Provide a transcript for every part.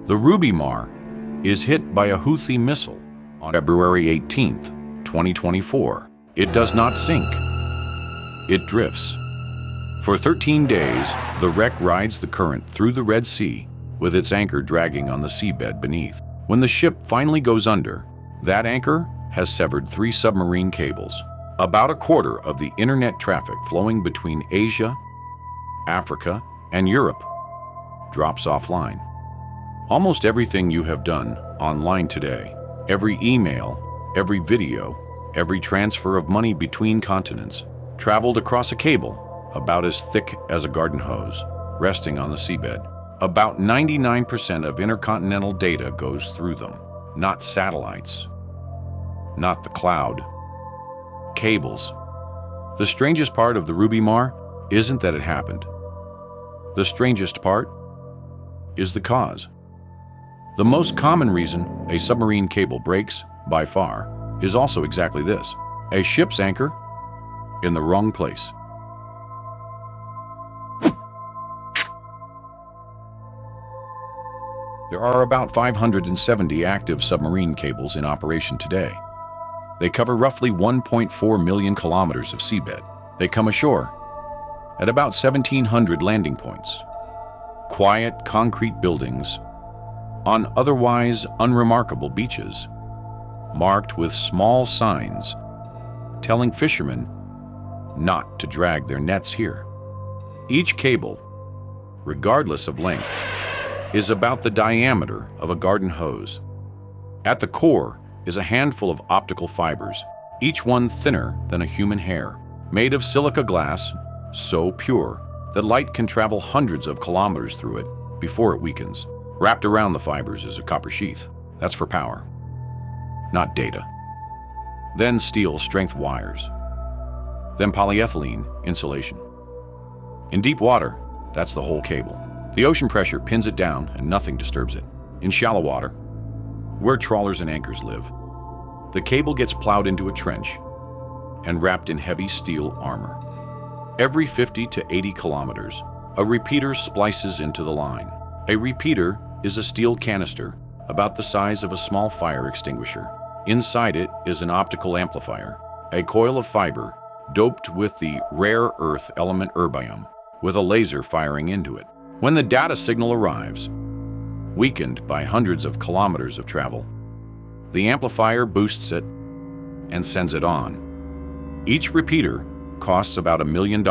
The Ruby Mar is hit by a Houthi missile on February 18th, 2024. It does not sink. It drifts. For 13 days, the wreck rides the current through the Red Sea, with its anchor dragging on the seabed beneath. When the ship finally goes under, that anchor has severed 3 submarine cables. About a quarter of the internet traffic flowing between Asia, Africa, and Europe drops offline. Almost everything you have done online today, every email, every video, every transfer of money between continents, traveled across a cable about as thick as a garden hose, resting on the seabed. About 99% of intercontinental data goes through them, not satellites, not the cloud, cables. The strangest part of the Ruby Mar isn't that it happened. The strangest part is the cause. The most common reason a submarine cable breaks, by far, is also exactly this: a ship's anchor in the wrong place. There are about 570 active submarine cables in operation today. They cover roughly 1.4 million kilometers of seabed. They come ashore at about 1,700 landing points, quiet concrete buildings on otherwise unremarkable beaches, marked with small signs telling fishermen not to drag their nets here. Each cable, regardless of length, is about the diameter of a garden hose. At the core is a handful of optical fibers, each one thinner than a human hair, made of silica glass, so pure that light can travel hundreds of kilometers through it before it weakens. Wrapped around the fibers is a copper sheath. That's for power, not data. Then steel strength wires. Then polyethylene insulation. In deep water, that's the whole cable. The ocean pressure pins it down and nothing disturbs it. In shallow water, where trawlers and anchors live, the cable gets plowed into a trench and wrapped in heavy steel armor. Every 50 to 80 kilometers, a repeater splices into the line. A repeater is a steel canister about the size of a small fire extinguisher. Inside it is an optical amplifier, a coil of fiber doped with the rare earth element erbium, with a laser firing into it. When the data signal arrives, weakened by hundreds of kilometers of travel, the amplifier boosts it and sends it on. Each repeater costs about $1 million.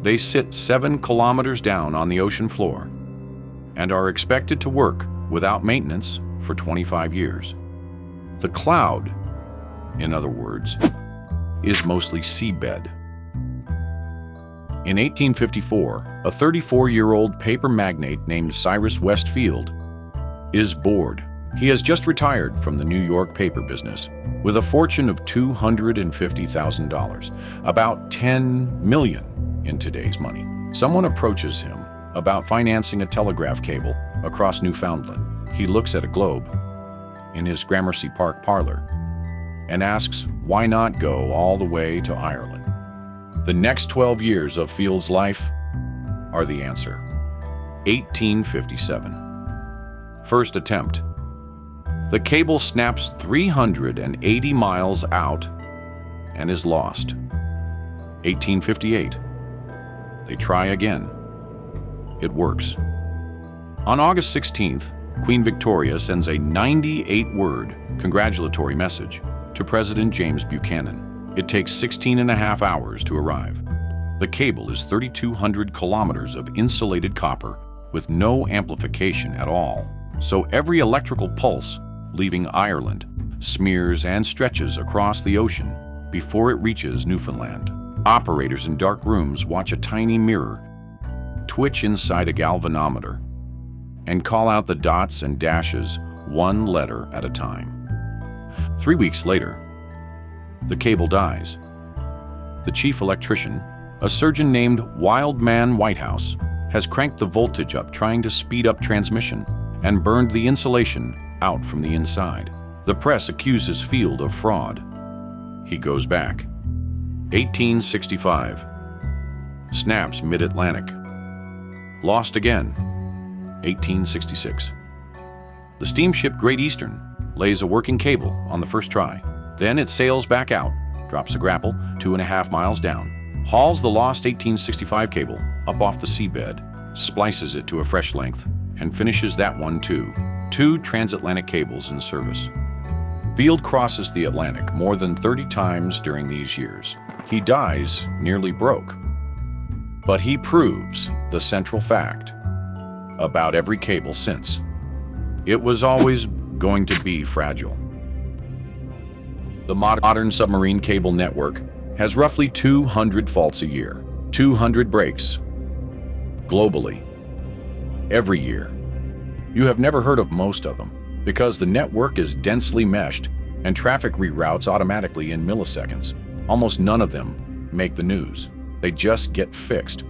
They sit 7 kilometers down on the ocean floor and are expected to work without maintenance for 25 years. The cloud, in other words, is mostly seabed. In 1854, a 34-year-old paper magnate named Cyrus Westfield is bored. He has just retired from the New York paper business with a fortune of $250,000, about $10 million in today's money. Someone approaches him about financing a telegraph cable across Newfoundland. He looks at a globe in his Gramercy Park parlor and asks why not go all the way to Ireland. The next 12 years of Field's life are the answer. 1857. First attempt. The cable snaps 380 miles out and is lost. 1858. They try again. It works. On August 16th, Queen Victoria sends a 98-word congratulatory message to President James Buchanan. It takes 16.5 hours to arrive. The cable is 3,200 kilometers of insulated copper with no amplification at all. So every electrical pulse leaving Ireland smears and stretches across the ocean before it reaches Newfoundland. Operators in dark rooms watch a tiny mirror twitch inside a galvanometer and call out the dots and dashes one letter at a time. 3 weeks later, the cable dies. The chief electrician, a surgeon named Wildman Whitehouse, has cranked the voltage up trying to speed up transmission and burned the insulation out from the inside. The press accuses Field of fraud. He goes back. 1865. Snaps mid-Atlantic. Lost again. 1866. The steamship Great Eastern lays a working cable on the first try. Then it sails back out, drops a grapple 2.5 miles down, hauls the lost 1865 cable up off the seabed, splices it to a fresh length, and finishes that one too. 2 transatlantic cables in service. Field crosses the Atlantic more than 30 times during these years. He dies nearly broke. But he proves the central fact about every cable since. It was always going to be fragile. The modern submarine cable network has roughly 200 faults a year, 200 breaks, globally, every year. You have never heard of most of them because the network is densely meshed and traffic reroutes automatically in milliseconds. Almost none of them make the news. They just get fixed.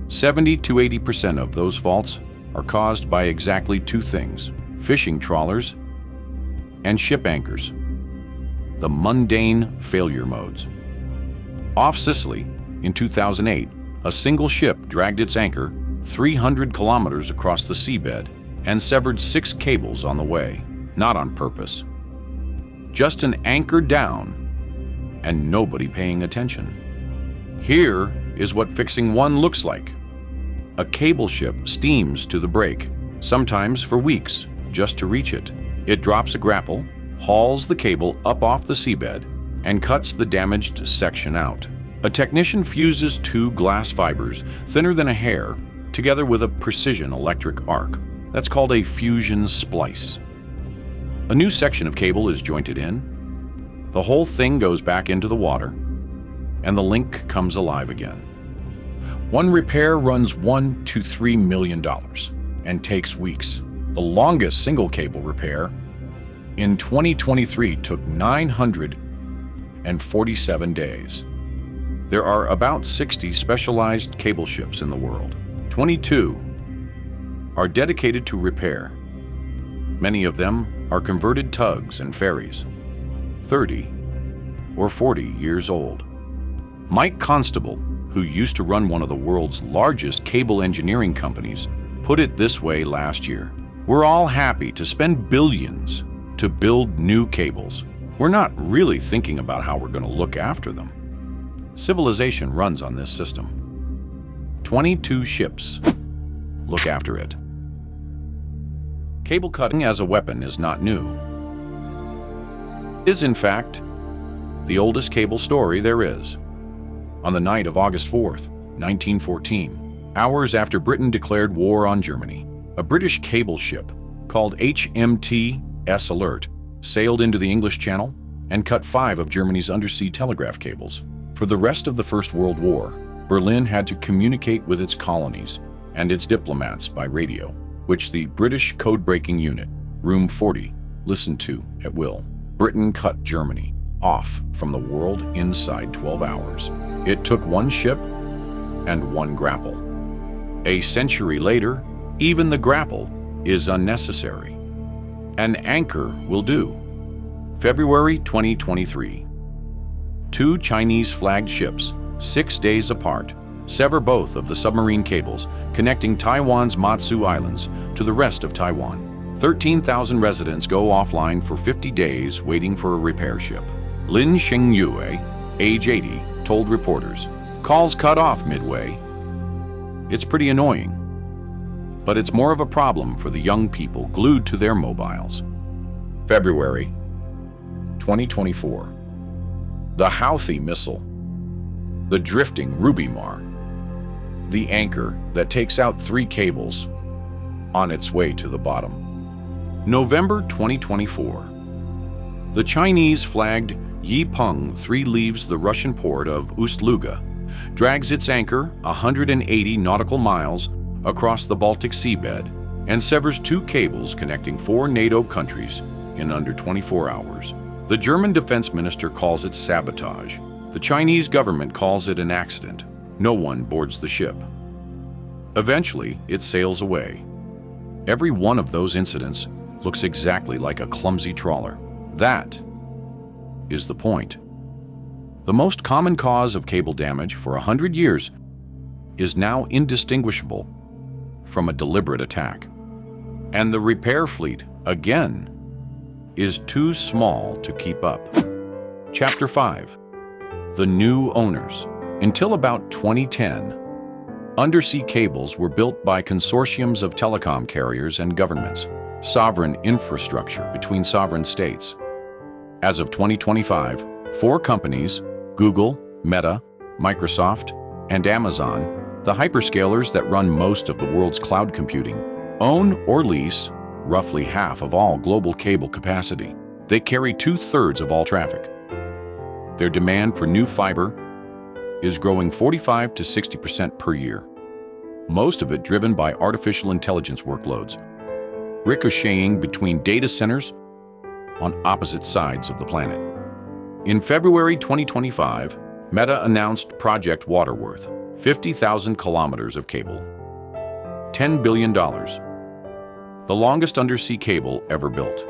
70 to 80% of those faults are caused by exactly 2 things: fishing trawlers and ship anchors. The mundane failure modes. Off Sicily, in 2008, a single ship dragged its anchor 300 kilometers across the seabed and severed 6 cables on the way, not on purpose. Just an anchor down and nobody paying attention. Here is what fixing one looks like. A cable ship steams to the break, sometimes for weeks, just to reach it. It drops a grapple, hauls the cable up off the seabed, and cuts the damaged section out. A technician fuses 2 glass fibers thinner than a hair together with a precision electric arc. That's called a fusion splice. A new section of cable is jointed in. The whole thing goes back into the water, and the link comes alive again. One repair runs $1 to $3 million and takes weeks. The longest single cable repair in 2023 took 947 days. There are about 60 specialized cable ships in the world. 22 are dedicated to repair. Many of them are converted tugs and ferries, 30 or 40 years old. Mike Constable, who used to run one of the world's largest cable engineering companies, put it this way last year: "We're all happy to spend billions to build new cables. We're not really thinking about how we're going to look after them." Civilization runs on this system. 22 ships look after it. Cable cutting as a weapon is not new. It is, in fact, the oldest cable story there is. On the night of August 4th, 1914, hours after Britain declared war on Germany, a British cable ship called HMTS Alert sailed into the English Channel and cut 5 of Germany's undersea telegraph cables. For the rest of the First World War, Berlin had to communicate with its colonies and its diplomats by radio, which the British code-breaking unit, Room 40, listened to at will. Britain cut Germany off from the world inside 12 hours. It took 1 ship and 1 grapple. A century later, even the grapple is unnecessary. An anchor will do. February 2023. 2 Chinese-flagged ships, 6 days apart, sever both of the submarine cables connecting Taiwan's Matsu Islands to the rest of Taiwan. 13,000 residents go offline for 50 days waiting for a repair ship. Lin Xingyue, age 80, told reporters, "Calls cut off midway." It's pretty annoying, but it's more of a problem for the young people glued to their mobiles. February 2024. The Houthi missile, the drifting Ruby Mar, the anchor that takes out 3 cables on its way to the bottom. November 2024. The Chinese-flagged Yipeng 3 leaves the Russian port of Ust-Luga, drags its anchor 180 nautical miles across the Baltic seabed, and severs 2 cables connecting 4 NATO countries in under 24 hours. The German defense minister calls it sabotage. The Chinese government calls it an accident. No one boards the ship. Eventually, it sails away. Every one of those incidents looks exactly like a clumsy trawler. That is the point. The most common cause of cable damage for 100 years is now indistinguishable from a deliberate attack. And the repair fleet, again, is too small to keep up. Chapter 5. The New Owners. Until about 2010, undersea cables were built by consortiums of telecom carriers and governments, sovereign infrastructure between sovereign states. As of 2025, 4 companies, Google, Meta, Microsoft, and Amazon, the hyperscalers that run most of the world's cloud computing, own or lease roughly half of all global cable capacity. They carry 2/3 of all traffic. Their demand for new fiber is growing 45 to 60% per year, most of it driven by artificial intelligence workloads, ricocheting between data centers on opposite sides of the planet. In February 2025, Meta announced Project Waterworth, 50,000 kilometers of cable, $10 billion, the longest undersea cable ever built,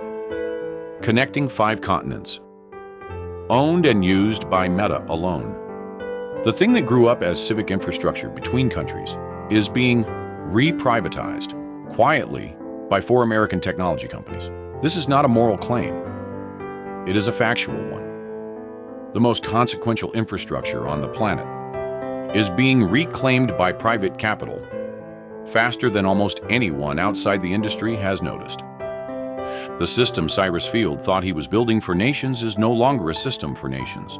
connecting 5 continents, owned and used by Meta alone. The thing that grew up as civic infrastructure between countries is being re-privatized quietly by 4 American technology companies. This is not a moral claim. It is a factual one. The most consequential infrastructure on the planet is being reclaimed by private capital faster than almost anyone outside the industry has noticed. The system Cyrus Field thought he was building for nations is no longer a system for nations.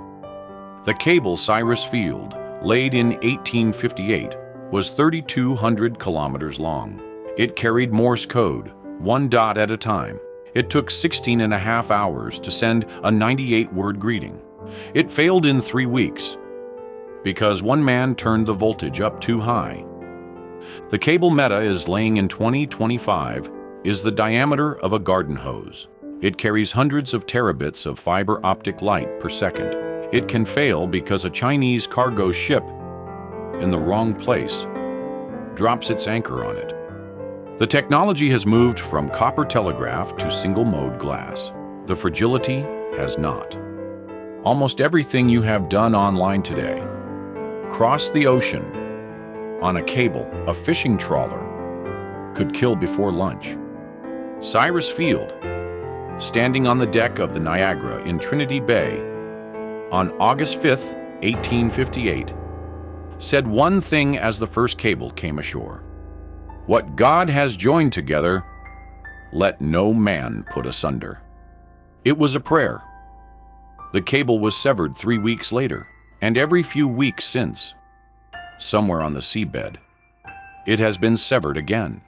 The cable Cyrus Field laid in 1858 was 3,200 kilometers long. It carried Morse code, 1 dot at a time. It took 16.5 hours to send a 98-word greeting. It failed in 3 weeks because one man turned the voltage up too high. The cable Meta is laying in 2025 is the diameter of a garden hose. It carries hundreds of terabits of fiber-optic light per second. It can fail because a Chinese cargo ship in the wrong place drops its anchor on it. The technology has moved from copper telegraph to single-mode glass. The fragility has not. Almost everything you have done online today crossed the ocean on a cable a fishing trawler could kill before lunch. Cyrus Field, standing on the deck of the Niagara in Trinity Bay on August 5, 1858, said one thing as the first cable came ashore: "What God has joined together, let no man put asunder." It was a prayer. The cable was severed 3 weeks later, and every few weeks since, somewhere on the seabed, it has been severed again.